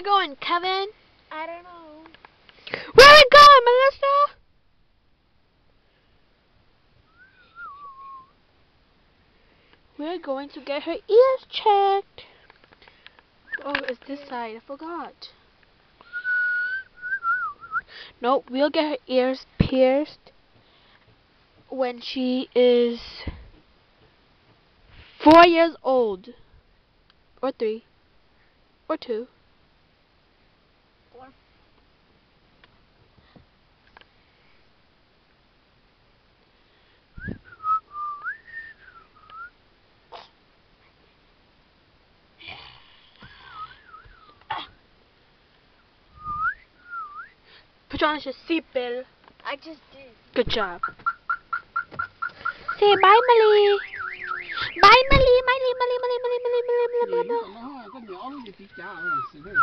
going, Kevin? I don't know. Where are we going, Melissa? We're going to get her ears checked. Oh, it's this side. I forgot. Nope, we'll get her ears pierced when she is 4 years old. Or 3. Or 2. 4. Put on your seatbelt. I just did. Good job. Say bye, Millie. Bye, Millie. Millie, Millie, Millie, Millie, Millie, Millie, Millie, Millie. Có nhỏ thì chị chào rồi.